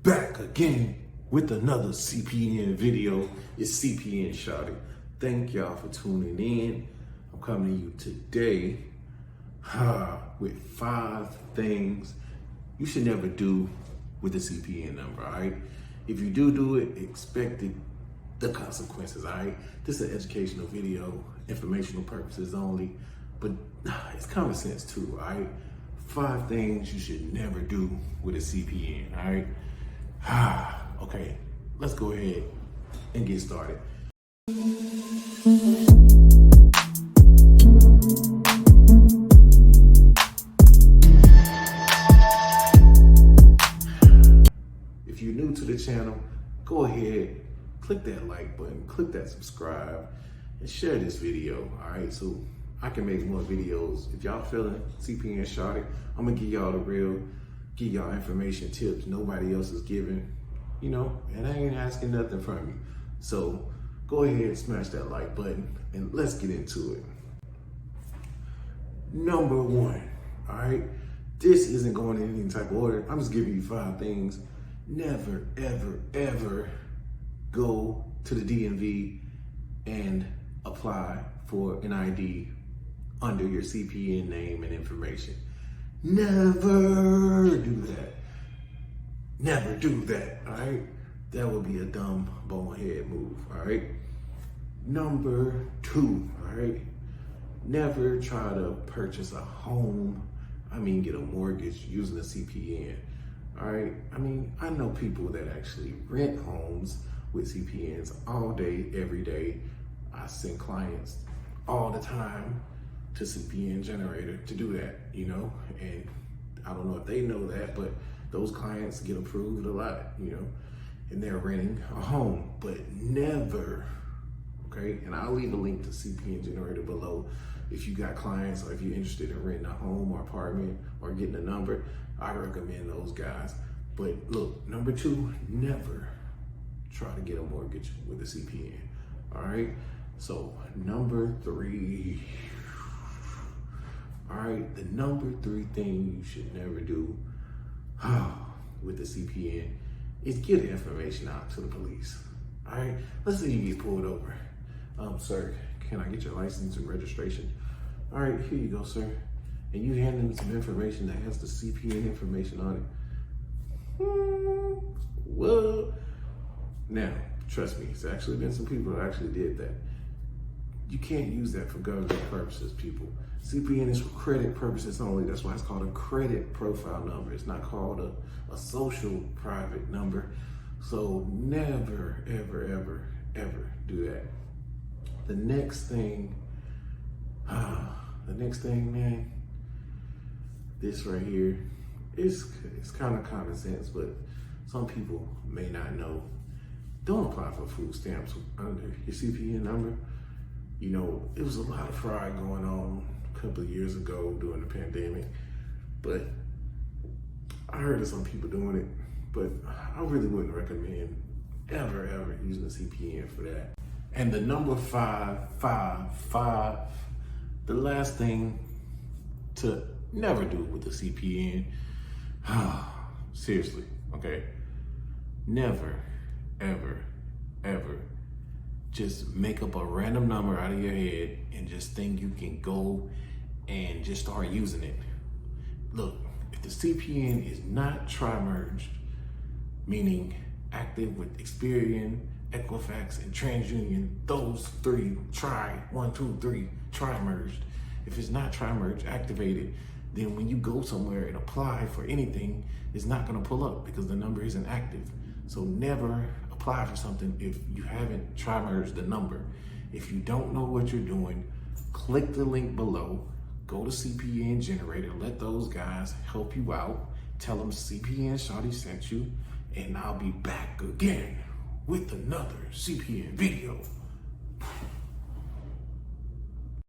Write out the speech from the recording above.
back again with another CPN video. It's CPN Shawty. Thank y'all for tuning in. I'm coming to you today with 5 things you should never do with the CPN number, all right? If you do it, expect the consequences, all right? This is an educational video, informational purposes only, but it's common sense too, all right? 5 things you should never do with a CPN, all right? Okay, let's go ahead and get started. If you're new to the channel, go ahead, click that like button, click that subscribe, and share this video, all right? So I can make more videos. If y'all feeling CPN Shawty, I'm gonna give y'all the real, give y'all information, tips nobody else is giving, you know, and I ain't asking nothing from you. So go ahead, smash that like button, and let's get into it. Number 1, all right? This isn't going in any type of order. I'm just giving you 5 things. Never, ever, ever go to the DMV and apply for an ID under your CPN name and information. Never do that. Never do that, all right? That would be a dumb bonehead move, all right? Number 2, all right? Never try to purchase a home, get a mortgage using a CPN, all right? I know people that actually rent homes with CPNs all day, every day. I send clients all the time to CPN Generator to do that, you know? And I don't know if they know that, but those clients get approved a lot, you know, and they're renting a home, but never, okay? And I'll leave a link to CPN Generator below. If you got clients or if you're interested in renting a home or apartment or getting a number, I recommend those guys. But look, number 2, never try to get a mortgage with a CPN, all right? So number 3, all right, the number 3 thing you should never do with the CPN is give the information out to the police, all right? Let's say you get pulled over. Sir, can I get your license and registration? All right, here you go, sir. And you hand them some information that has the CPN information on it. Well, now, trust me, it's actually been some people that actually did that. You can't use that for government purposes, people. CPN is for credit purposes only. That's why it's called a credit profile number. It's not called a social private number. So never, ever, ever, ever do that. The next thing, man, this right here, it's kind of common sense, but some people may not know. Don't apply for food stamps under your CPN number. You know, it was a lot of fraud going on a couple of years ago during the pandemic, but I heard of some people doing it, but I really wouldn't recommend ever using a CPN for that. And the number 5, the last thing to never do with the CPN, seriously, okay? Never, ever, ever just make up a random number out of your head and just think you can go and just start using it. Look, if the CPN is not tri-merged, meaning active with Experian, Equifax, and TransUnion, those 3 tri-merged. If it's not tri-merged activated, then when you go somewhere and apply for anything, it's not gonna pull up because the number isn't active. So never apply for something if you haven't tri-merged the number. If you don't know what you're doing, click the link below, go to CPN Generator, let those guys help you out, tell them CPN Shawty sent you, and I'll be back again with another CPN video.